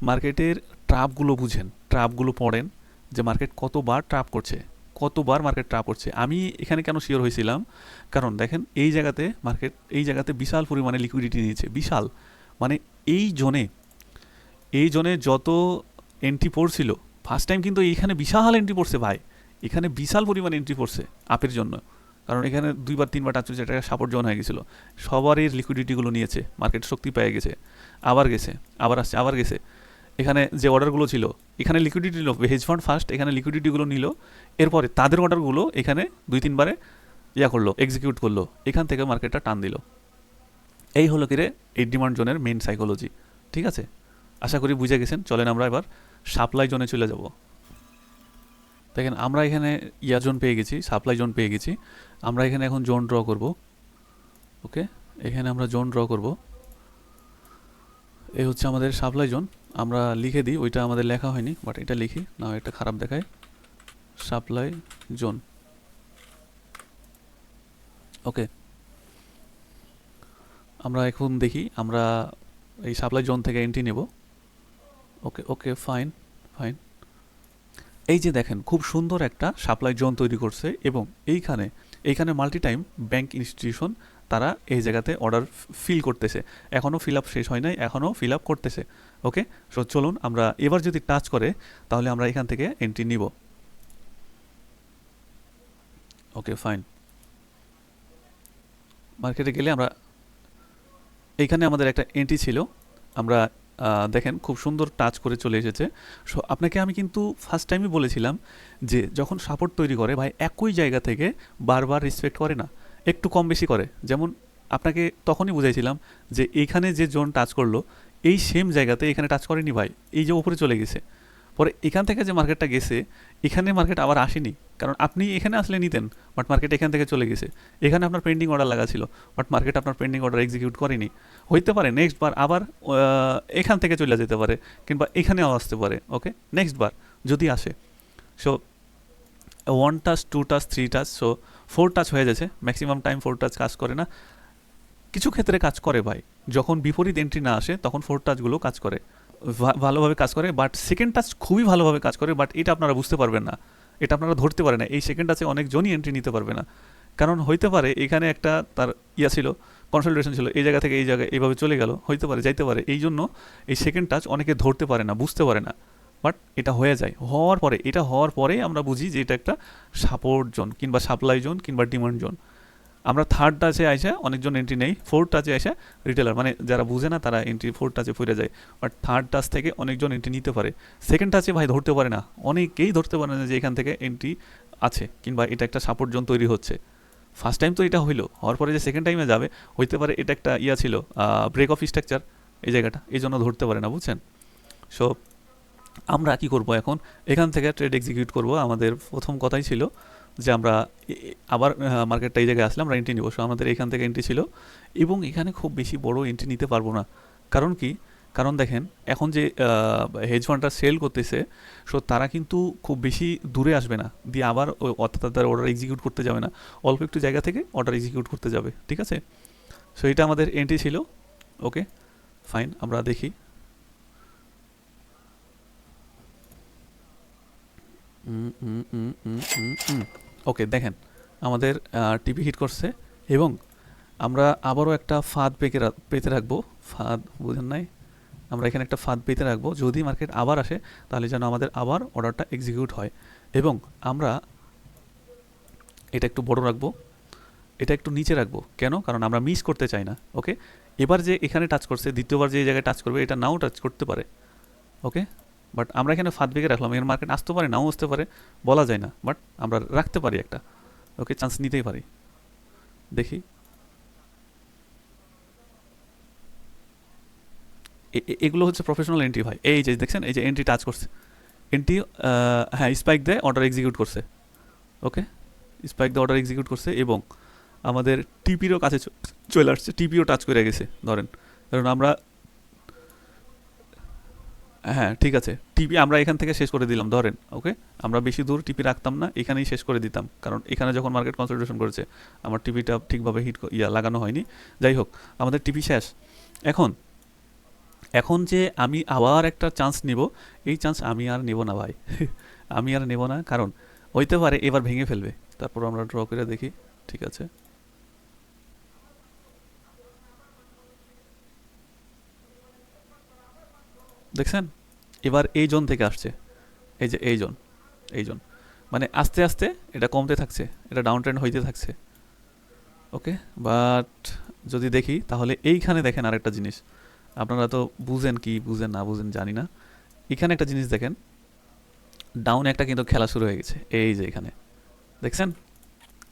মার্কেটের ট্রাপগুলো বুঝেন, ট্রাপগুলো পড়েন, যে মার্কেট কতবার ট্রাপ করছে, কতবার মার্কেট ট্রাপ করছে। আমি এখানে কেন শিওর হয়েছিলাম, কারণ দেখেন এই জায়গাতে মার্কেট, এই জায়গাতে বিশাল পরিমাণে লিকুইডিটি নিয়েছে, বিশাল, মানে এই জোনে যত এন্ট্রি পড়ছিল ফার্স্ট টাইম, কিন্তু এইখানে বিশাল এন্ট্রি পড়ছে ভাই, এখানে বিশাল পরিমাণে এন্ট্রি পড়ছে আপের জন্য। কারণ এখানে 2বার 3বার টাচ হচ্ছে, এটা সাপোর্ট জোন হয়ে গেছিলো, সবারই লিকুইডিটিগুলো নিয়েছে, মার্কেট শক্তি পেয়ে গেছে, আবার গেছে, আবার আসছে, আবার গেছে। এখানে যে অর্ডারগুলো ছিল, এখানে লিকুইডিটি নিল, হেজ ফান্ড ফার্স্ট এখানে লিকুইডিটিগুলো নিল, এরপরে তাদের অর্ডারগুলো এখানে 2-3বারে করলো, এক্সিকিউট করলো, এখান থেকে মার্কেটটা টান দিল। এই হলো কি রে এই ডিমান্ড জোনের মেইন সাইকোলজি। ঠিক আছে, আশা করি বুঝে গেছেন। চলেন আমরা এবার সাপ্লাই জোনে চলে যাব। দেখেন আমরা এখানে জোন পেয়ে গেছি, সাপ্লাই জোন পেয়ে গেছি, আমরা এখানে এখন জোন ড্র করব। ওকে, এখানে আমরা জোন ড্র করব, এই হচ্ছে আমাদের সাপ্লাই জোন। আমরা লিখে দিই, ওইটা আমাদের লেখা হয়নি, বাট এটা লিখি না, এটা খারাপ দেখায়, সাপ্লাই জোন। ওকে, আমরা এখন দেখি আমরা এই সাপ্লাই জোন থেকে এন্ট্রি নেব। ওকে ওকে, ফাইন ফাইন। এই যে দেখেন খুব সুন্দর একটা সাপ্লাই জোন তৈরি করছে, এবং এইখানে মাল্টি টাইম ব্যাংক ইনস্টিটিউশন তারা এই জায়গাতে অর্ডার ফিল করতেছে, এখনও ফিল আপ শেষ হয় নাই, এখনও ফিল আপ করতেছে। ওকে, সো চলুন আমরা এবার যদি টাচ করে তাহলে আমরা এখান থেকে এন্ট্রি নিব। ওকে ফাইন, মার্কেটে গেলে আমরা এইখানে আমাদের একটা এন্ট্রি ছিল, আমরা দেখেন খুব সুন্দর টাচ করে চলে এসেছে। সো আপনাকে আমি কিন্তু ফার্স্ট টাইমই বলেছিলাম যে যখন সাপোর্ট তৈরি করে ভাই একই জায়গা থেকে বারবার রেসপেক্ট করে না, একটু কম বেশি করে। যেমন আপনাকে তখনই বুঝাইছিলাম যে এইখানে যে জোন টাচ করলো এই সেম জায়গাতে এখানে টাচ করেনি ভাই, এই যে উপরে চলে গেছে। পরে এখান থেকে যে মার্কেটটা গেছে এখানে মার্কেট আবার আসেনি, কারণ আপনি এখানে আসলে নিতেন, বাট মার্কেট এখান থেকে চলে গেছে। এখানে আপনার পেন্ডিং অর্ডার লাগা ছিল, বাট মার্কেট আপনার পেন্ডিং অর্ডার এক্সিকিউট করেনি। হইতে পারে নেক্সট বার আবার এখান থেকে চলে যেতে পারে, কিংবা এখানেও আসতে পারে। ওকে, নেক্সট বার যদি আসে। So 1 touch 2 touch 3 touch, so 4 touch হয়ে যাচ্ছে। ম্যাক্সিমাম টাইম 4 টাচ কাজ করে না, কিছু ক্ষেত্রে কাজ করে ভাই। যখন বিপরীত এন্ট্রি না আসে তখন 4 টাচগুলো কাজ করে, ভালোভাবে কাজ করে। বাট সেকেন্ড টাচ খুবই ভালোভাবে কাজ করে, বাট এটা আপনারা বুঝতে পারবেন না, এটা আপনারা ধরতে পারে না। এই সেকেন্ড টাচে অনেকজনই এন্ট্রি নিতে পারবে না, কারণ হইতে পারে এখানে একটা তার ছিল, কনসালটেশন ছিল, এই জায়গা থেকে এই জায়গায় এইভাবে চলে গেল, হইতে পারে যাইতে পারে। এই জন্য এই সেকেন্ড টাচ অনেকে ধরতে পারে না, বুঝতে পারে না। বাট এটা হয়ে যায়, হওয়ার পরে আমরা বুঝি যে এটা একটা সাপোর্ট জোন, কিংবা সাপ্লাই জোন, কিংবা ডিমান্ড জোন। আমরা থার্ড টাচে আইসা অনেকজন এন্ট্রি নেই, ফোর্থ টাচে আইসা রিটেলার, মানে যারা বুঝে না তারা এন্ট্রি ফোর্থ টাচে ফিরে যায়। বাট থার্ড টাচ থেকে অনেকজন এন্ট্রি নিতে পারে। সেকেন্ড টাচে ভাই ধরতে পারে না, অনেকেই ধরতে পারে না যে এখান থেকে এন্ট্রি আছে, কিংবা এটা একটা সাপোর্ট জোন তৈরি হচ্ছে। ফার্স্ট টাইম তো এটা হইলো, হওয়ার পরে যে সেকেন্ড টাইমে যাবে, হইতে পারে এটা একটা ছিল, ব্রেক অফ স্ট্রাকচার এই জায়গাটা, এই জন্য ধরতে পারে না, বুঝছেন? সো আমরা কি করব এখন, এখান থেকে ট্রেড এক্সিকিউট করব। আমাদের প্রথম কথাই ছিল যে আমরা আবার মার্কেটটা এই জায়গায় আসলে আমরা এন্ট্রি নিব। সো আমাদের এখান থেকে এন্ট্রি ছিল, এবং এখানে খুব বেশি বড় এন্ট্রি নিতে পারবো না। কারণ কি? কারণ দেখেন এখন যে হেজ ফান্ডটা সেল করতেছে, সো তারা কিন্তু খুব বেশি দূরে আসবে না, দিয়ে আবার অর্থাৎ তাদের অর্ডার এক্সিকিউট করতে যাবে না, অল্প একটু জায়গা থেকে অর্ডার এক্সিকিউট করতে যাবে। ঠিক আছে, সো এটা আমাদের এন্ট্রি ছিল। ওকে ফাইন, আমরা দেখি। ওকে দেখেন আমাদের টিপি হিট করছে, এবং আমরা আবারও একটা ফাঁদ পেতে রাখবো। ফাঁদ বুঝেন নাই? আমরা এখানে একটা ফাঁদ পেতে রাখবো, যদি মার্কেট আবার আসে তাহলে যেন আমাদের আবার অর্ডারটা এক্সিকিউট হয়। এবং আমরা এটা একটু বড় রাখবো, এটা একটু নিচে রাখবো। কেন? কারণ আমরা মিস করতে চাই না। ওকে, এবার যে এখানে টাচ করছে, দ্বিতীয়বার যে জায়গায় টাচ করবে এটা নাও টাচ করতে পারে। ওকে, বাট আমরা এখানে ফাঁদ বেগে রাখলাম, এর মার্কেট আসতে পারে নাও আসতে পারে, বলা যায় না, বাট আমরা রাখতে পারি একটা। ওকে, চান্স নিতেই পারি। দেখি, এগুলো হচ্ছে প্রফেশনাল এন্ট্রি ভাই। এই যে দেখছেন, এই যে এন্ট্রি টাচ করছে, এন্ট্রি হ্যাঁ স্পাইক দেয়, অর্ডার এক্সিকিউট করছে। ওকে, স্পাইক দিয়ে অর্ডার এক্সিকিউট করছে, এবং আমাদের টিপিরও কাছে চলে আসছে, টিপিও টাচ করে গেছে ধরেন। কারণ আমরা, হ্যাঁ ঠিক আছে, টিপি আমরা এখান থেকে শেষ করে দিলাম ধরেন। ওকে, আমরা বেশি দূর টিপি রাখতাম না, এখানেই শেষ করে দিতাম, কারণ এখানে যখন মার্কেট কনসলিডেশন করেছে আমার টিপিটা ঠিকভাবে লাগানো হয়নি। যাই হোক, আমাদের টিপি শেষ। এখন এখন যে আমি আবার একটা চান্স নিব, এই চান্স আমি আর নেব না ভাই। আমি আর নেব না, কারণ হইতে পারে এবার ভেঙে ফেলবে। তারপর আমরা ড্র করে দেখি। ঠিক আছে, দেখছেন এবার এই জোন থেকে আসছে, এই যে এই জোন, মানে আস্তে আস্তে এটা কমতে থাকছে, এটা ডাউন ট্রেন্ড হইতে থাকছে। ওকে, বাট যদি দেখি তাহলে এইখানে দেখেন আরেকটা জিনিস, আপনারা তো বুঝেন কি বুঝেন না বুঝেন জানি না। এখানে একটা জিনিস দেখেন, ডাউনে একটা কিন্তু খেলা শুরু হয়ে গেছে। এই যে এখানে দেখছেন,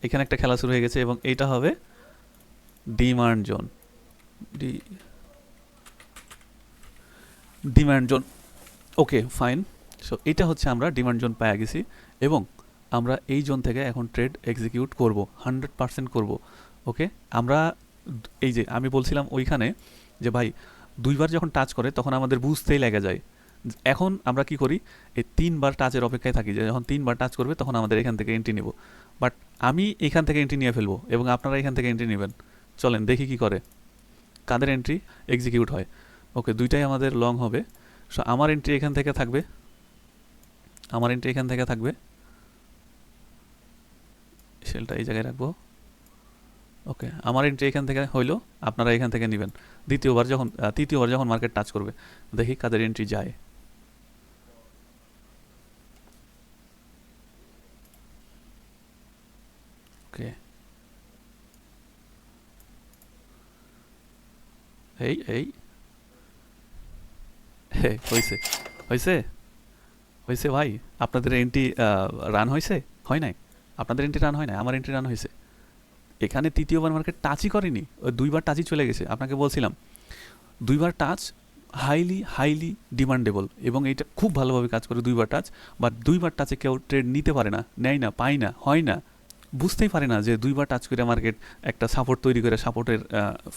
এখানে একটা খেলা শুরু হয়ে গেছে, এবং এইটা হবে demand zone. Demand zone, okay fine. So এটা হচ্ছে আমরা ডিমান্ড জোন পেয়ে গেছি, এবং আমরা এই জোন থেকে এখন ট্রেড এক্সিকিউট করব, 100% করব। ওকে, আমরা এই যে আমি বলছিলাম ওইখানে যে ভাই দুইবার যখন টাচ করে তখন আমাদের বুঝতেই লেগে যায়। এখন আমরা কি করি, এই 3বার টাচের অপেক্ষায় থাকি, যে যখন 3বার টাচ করবে তখন আমাদের এখান থেকে এন্ট্রি নেব। বাট আমি এখান থেকে এন্ট্রি নিয়ে ফেলবো, এবং আপনারা এখান থেকে এন্ট্রি নেবেন। চলেন দেখি কি করে, কাদের এন্ট্রি এক্সিকিউট হয়। ওকে, দুইটাই আমাদের লং হবে। সো আমার এন্ট্রি এখান থেকে থাকবে, আমার এন্ট্রি এখান থেকে থাকবে, সেলটা এই জায়গায় রাখবো। ওকে, আমার এন্ট্রি এখান থেকে হইলো, আপনারা এখান থেকে নেবেন। তৃতীয়বার যখন মার্কেট টাচ করবে, দেখি কাদের এন্ট্রি যায়। ওকে, এই এই হয়েছে হয়েছে হয়েছে ভাই, আপনাদের এন্ট্রি রান হয়েছে? হয় নাই? আপনাদের এন্ট্রি রান হয় না, আমার এন্ট্রি রান হয়েছে। এখানে তৃতীয়বার মার্কেট টাচই করেনি, ওই দুইবার টাচই চলে গেছে। আপনাকে বলছিলাম দুইবার টাচ হাইলি হাইলি ডিমান্ডেবল, এবং এটা খুব ভালোভাবে কাজ করে দুইবার টাচ। বা দুইবার টাচে কেউ ট্রেড নিতে পারে না, নেয় না, পায় না, হয় না, বুঝতেই পারে না যে দুইবার টাচ করে মার্কেট একটা সাপোর্ট তৈরি করে সাপোর্টের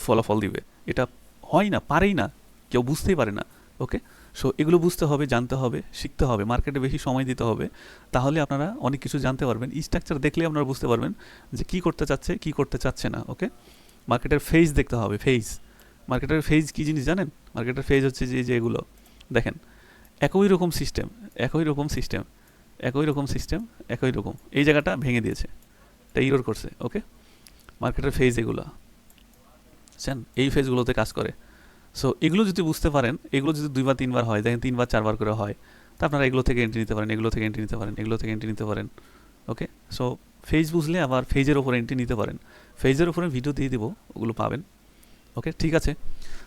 ফলাফল দিবে। এটা হয় না, পারেই না, কেউ বুঝতেই পারে না। ওকে, সো এগুলো বুঝতে হবে, জানতে হবে, শিখতে হবে, মার্কেটে বেশি সময় দিতে হবে। তাহলে আপনারা অনেক কিছু জানতে পারবেন। স্ট্রাকচার দেখলে আপনারা বুঝতে পারবেন যে কী করতে চাচ্ছে, কী করতে চাচ্ছে না। ওকে, মার্কেটের ফেজ দেখতে হবে, ফেজ। মার্কেটের ফেজ কী জিনিস জানেন? মার্কেটের ফেজ হচ্ছে যে এগুলো দেখেন, একই রকম সিস্টেম, একই রকম সিস্টেম, একই রকম সিস্টেম, একই রকম। এই জায়গাটা ভেঙে দিয়েছে, এটা ইরোর করছে। ওকে, মার্কেটের ফেজ এগুলো, বুঝছেন? এই ফেজগুলোতে কাজ করে। সো এগুলো যদি বুঝতে পারেন, এগুলো যদি দুইবার তিনবার হয়, দেখেন তিনবার চারবার করে হয়, তা আপনারা এগুলো থেকে এন্ট্রি নিতে পারেন, এগুলো থেকে এন্ট্রি নিতে পারেন, এগুলো থেকে এন্ট্রি নিতে পারেন। ওকে, সো ফেজ বুঝলে আবার ফেজের ওপরে এন্ট্রি নিতে পারেন। ফেজের ওপরে ভিডিও দিয়ে দেবো, ওগুলো পাবেন। ওকে, ঠিক আছে,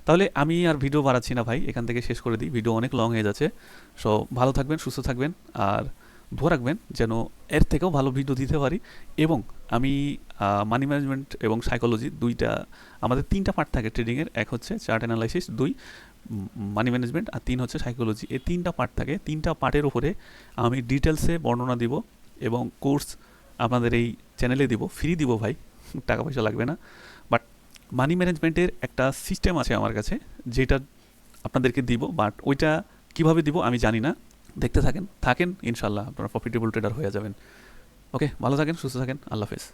তাহলে আমি আর ভিডিও বাড়াচ্ছি না ভাই, এখান থেকে শেষ করে দিই, ভিডিও অনেক লং হয়ে যাচ্ছে। সো ভালো থাকবেন, সুস্থ থাকবেন, আর ধরে রাখবেন যেন এর থেকেও ভালো ভিডিও দিতে পারি। এবং আমি মানি ম্যানেজমেন্ট এবং সাইকোলজি দুইটা, আমাদের তিনটা পার্ট থাকে ট্রেডিংয়ের। এক হচ্ছে চার্ট অ্যানালাইসিস, দুই মানি ম্যানেজমেন্ট, আর তিন হচ্ছে সাইকোলজি। এই তিনটা পার্ট থাকে, তিনটা পার্টের উপরে আমি ডিটেলসে বর্ণনা দিব, এবং কোর্স আপনাদের এই চ্যানেলে দিব, ফ্রি দিব ভাই, টাকা পয়সা লাগবে না। বাট মানি ম্যানেজমেন্টের একটা সিস্টেম আছে আমার কাছে, যেটা আপনাদেরকে দিব, বাট ওইটা কীভাবে দিব আমি জানি না। দেখতে থাকেন, ইনশাল্লাহ আপনারা প্রফিটেবল ট্রেডার হয়ে যাবেন। ওকে, ভালো থাকেন, সুস্থ থাকেন, আল্লাহ হাফেজ।